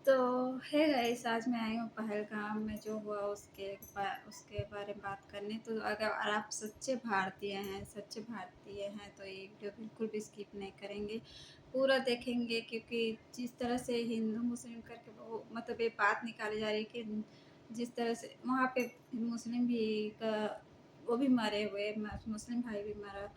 तो है गाइस, आज मैं आई हूँ पहलगाम में जो हुआ उसके बारे में बात करने। तो अगर आप सच्चे भारतीय हैं तो ये वीडियो बिल्कुल भी स्किप नहीं करेंगे, पूरा देखेंगे। क्योंकि जिस तरह से हिंदू मुस्लिम करके वो मतलब ये बात निकाली जा रही है कि जिस तरह से वहाँ पे मुस्लिम भी का वो भी मरे हुए, मुस्लिम भाई भी मरा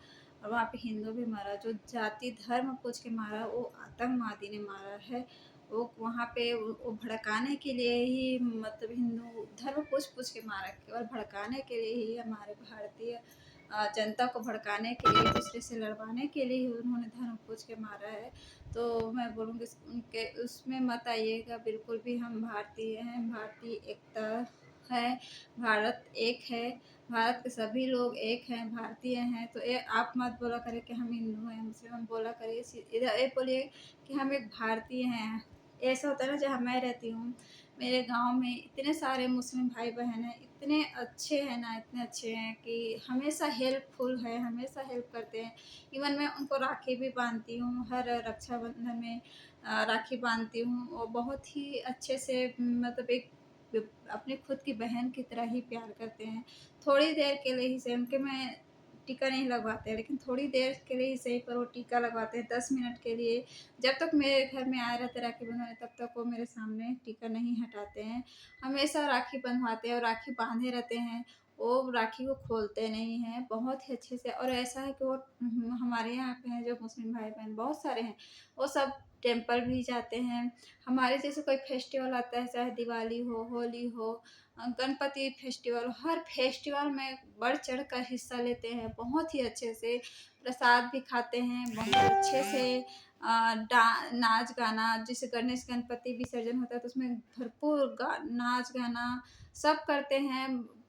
और वहाँ पे हिंदू भी मरा। जो जाति धर्म पूछ के मारा वो आतंकवादी ने मारा है। वो वहाँ पे वो भड़काने के लिए ही मतलब हिंदू धर्म पूछ के मारा, केवल भड़काने के लिए ही हमारे भारतीय जनता को भड़काने के लिए, दूसरे से लड़वाने के लिए ही उन्होंने धर्म पूछ के मारा है। तो मैं बोलूँगी उनके उसमें मत आइएगा बिल्कुल भी। हम भारतीय हैं, भारतीय एकता है, भारत एक है, भारत के सभी लोग एक हैं, भारतीय हैं। तो ये आप मत बोला करें कि हम हिंदू हैं मुस्लिम, हम बोला करिए इधर ये बोलिए कि हम एक भारतीय हैं। ऐसा होता है ना, जहाँ मैं रहती हूँ मेरे गांव में इतने सारे मुस्लिम भाई बहन हैं, इतने अच्छे हैं ना, इतने अच्छे हैं कि हमेशा हेल्पफुल है, हमेशा हेल्प करते हैं। इवन मैं उनको राखी भी बांधती हूँ, हर रक्षाबंधन में राखी बांधती हूँ। और बहुत ही अच्छे से मतलब एक अपनी खुद की बहन की तरह ही प्यार करते हैं। थोड़ी देर के लिए ही सही, उनके मैं टीका नहीं लगवाते, लेकिन थोड़ी देर के लिए ही सही पर वो टीका लगवाते हैं, 10 मिनट के लिए। जब तक मेरे घर में आए रहते राखी बंधवाने, तब तक वो मेरे सामने टीका नहीं हटाते हैं। हमेशा राखी बंधवाते हैं और राखी बांधे रहते हैं। वो राखी को खोलते नहीं हैं, बहुत ही अच्छे से। और ऐसा है कि वो हमारे यहाँ पे हैं जो मुस्लिम भाई बहन बहुत सारे हैं, वो सब टेम्पल भी जाते हैं। हमारे जैसे कोई फेस्टिवल आता है, चाहे दिवाली हो, होली हो, गणपति फेस्टिवल, हर फेस्टिवल में बढ़ चढ़ कर हिस्सा लेते हैं, बहुत ही अच्छे से प्रसाद भी खाते हैं, बहुत अच्छे से नाच गाना। जैसे गणेश गणपति विसर्जन होता है तो उसमें भरपूर नाच गाना सब करते हैं।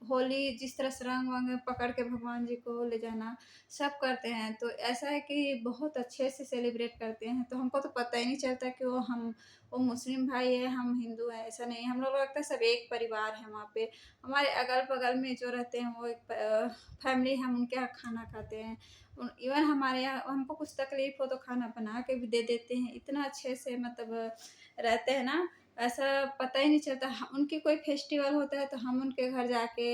होली जिस तरह से रंग वंग पकड़ के भगवान जी को ले जाना, सब करते हैं। तो ऐसा है कि बहुत अच्छे से सेलिब्रेट करते हैं। तो हमको तो पता ही नहीं चलता कि वो मुस्लिम भाई है, हम हिंदू हैं, ऐसा नहीं। हम लोग लगता है सब एक परिवार है वहाँ पे। हमारे अगल बगल में जो रहते हैं वो एक फैमिली, हम उनके यहाँ खाना खाते हैं। इवन हमारे यहाँ हमको कुछ तकलीफ हो तो खाना बना के भी दे देते हैं, इतना अच्छे से मतलब रहते हैं ना। ऐसा पता ही नहीं चलता। उनकी कोई फेस्टिवल होता है तो हम उनके घर जाके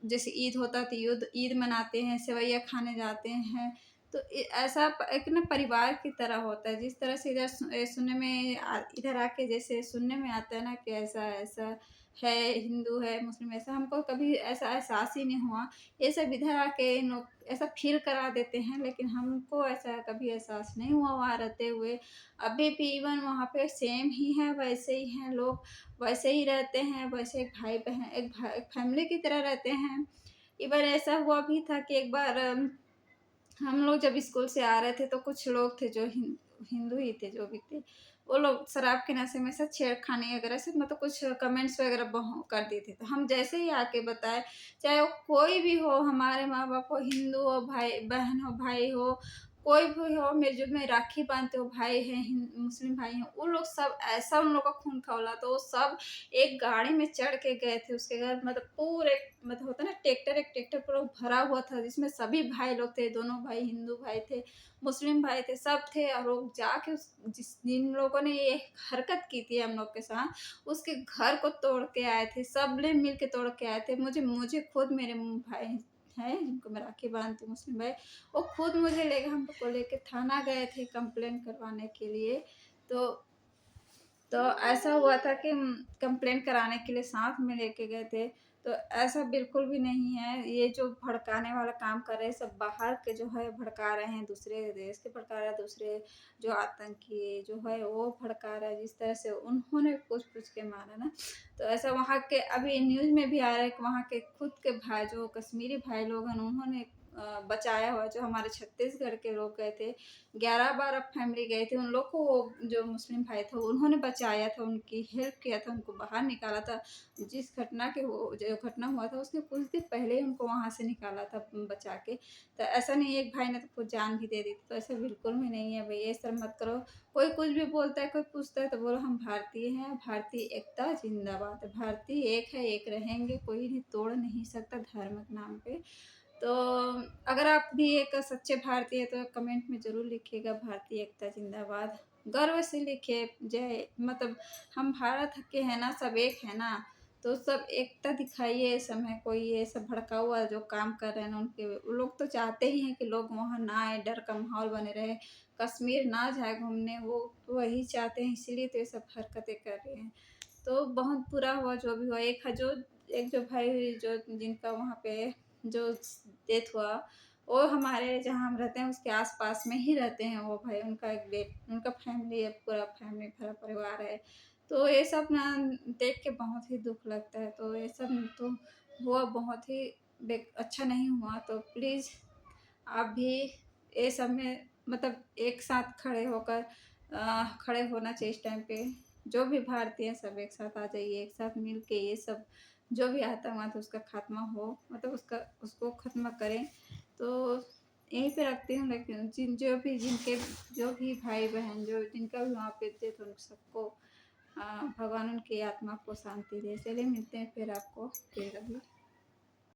जैसे ईद होता है तो ईद मनाते हैं, सेवैया खाने जाते हैं। तो ऐसा एक ना परिवार की तरह होता है। जिस तरह से सुनने में इधर आके जैसे सुनने में आता है ना कि ऐसा ऐसा है, हिंदू है मुस्लिम, ऐसा हमको कभी ऐसा एहसास ही नहीं हुआ। ये सब इधर आके इन लोग ऐसा फील करा देते हैं, लेकिन हमको ऐसा कभी एहसास नहीं हुआ वहाँ रहते हुए। अभी भी इवन वहाँ पे सेम ही है, वैसे ही हैं लोग, वैसे ही रहते हैं, वैसे एक भाई बहन एक फैमिली की तरह रहते हैं। इवन ऐसा हुआ भी था कि एक बार हम लोग जब स्कूल से आ रहे थे तो कुछ लोग थे जो हिंदू ही थे, जो भी थे वो लोग शराब के नशे में से छेड़खानी वगैरह से मतलब कुछ कमेंट्स वगैरह कर दिए थे। तो हम जैसे ही आके बताए, चाहे वो कोई भी हो, हमारे माँ बाप हो, हिंदू हो, भाई बहन हो, भाई हो, कोई भी हो, मेरे जो में राखी बांधते हो भाई हैं, मुस्लिम भाई हैं, वो लोग सब ऐसा उन लोग का खून खौला। तो वो सब एक गाड़ी में चढ़ के गए थे उसके घर। मतलब पूरे मतलब होता है ना ट्रैक्टर, एक ट्रैक्टर पूरा भरा हुआ था जिसमें सभी भाई लोग थे, दोनों भाई हिंदू भाई थे, मुस्लिम भाई थे, सब थे। और लोग जाके जिन लोगों ने ये हरकत की थी हम लोग के साथ, उसके घर को तोड़ के आए थे, सब ने मिल के तोड़ के आए थे। मुझे खुद मेरे भाई हैं जिनको मैं राखी बांधती हूँ मुस्लिम भाई, वो खुद मुझे लेके हम लोग को लेके थाना गए थे कंप्लेन करवाने के लिए। तो ऐसा हुआ था कि कंप्लेन कराने के लिए साथ में लेके गए थे। तो ऐसा बिल्कुल भी नहीं है। ये जो भड़काने वाला काम कर रहे हैं सब बाहर के जो है भड़का रहे हैं, दूसरे देश के भड़का रहे हैं, दूसरे जो आतंकी जो है वो भड़का रहा है। जिस तरह से उन्होंने पूछ के मारा ना, तो ऐसा वहाँ के अभी न्यूज़ में भी आ रहा है कि वहाँ के खुद के भाई जो कश्मीरी भाई लोग हैं उन्होंने बचाया हुआ। जो हमारे छत्तीसगढ़ के लोग गए थे, 11-12 फैमिली गए थे, उन लोग को वो जो मुस्लिम भाई था उन्होंने बचाया था, उनकी हेल्प किया था, उनको बाहर निकाला था। जिस घटना के वो जो घटना हुआ था उसके कुछ दिन पहले ही उनको वहाँ से निकाला था बचा के। तो ऐसा नहीं है, एक भाई ने तो खुद जान भी दे दी थी। तो ऐसा बिल्कुल भी नहीं है भैया, ये सब मत करो। कोई कुछ भी बोलता है, कोई पूछता है तो बोलो हम भारतीय हैं, भारतीय एकता जिंदाबाद। भारतीय एक है, एक रहेंगे, कोई नहीं तोड़ नहीं सकता धर्म के नाम पे। तो अगर आप भी एक सच्चे भारतीय हैं तो कमेंट में ज़रूर लिखिएगा भारतीय एकता जिंदाबाद। गर्व से लिखे जय, मतलब हम भारत के हैं ना, सब एक है ना, तो सब एकता दिखाइए। इस समय कोई ये सब भड़का हुआ जो काम कर रहे हैं ना, उनके वो लोग तो चाहते ही हैं कि लोग वहाँ ना आए, डर का माहौल बने रहे, कश्मीर ना जाए घूमने, वो तो वही चाहते हैं, इसीलिए तो ये सब हरकतें कर रहे हैं। तो बहुत बुरा हुआ जो भी हुआ। एक जो भाई जो जिनका वहाँ पे जो डेथ हुआ, वो हमारे जहाँ हम रहते हैं उसके आस-पास में ही रहते हैं वो भाई। उनका फैमिली है, पूरा फैमिली भरा परिवार है। तो ये सब ना देख के बहुत ही दुःख लगता है। तो ये सब तो हुआ बहुत ही अच्छा नहीं हुआ। तो प्लीज़ आप भी ये सब में मतलब एक साथ खड़े होकर खड़े होना चाहिए इस टाइम पे। जो भी भारतीय हैं सब एक साथ आ जाइए, एक साथ मिल के ये सब जो भी आतंकवाद उसका खात्मा हो, मतलब उसको ख़त्म करें। तो यहीं पे रखती हूँ, लेकिन जो भी भाई-बहन जो जिनका भी वहाँ पे डेथ, उन सबको भगवान उनकी आत्मा को शांति दे। चलिए मिलते हैं फिर आपको फिर कभी।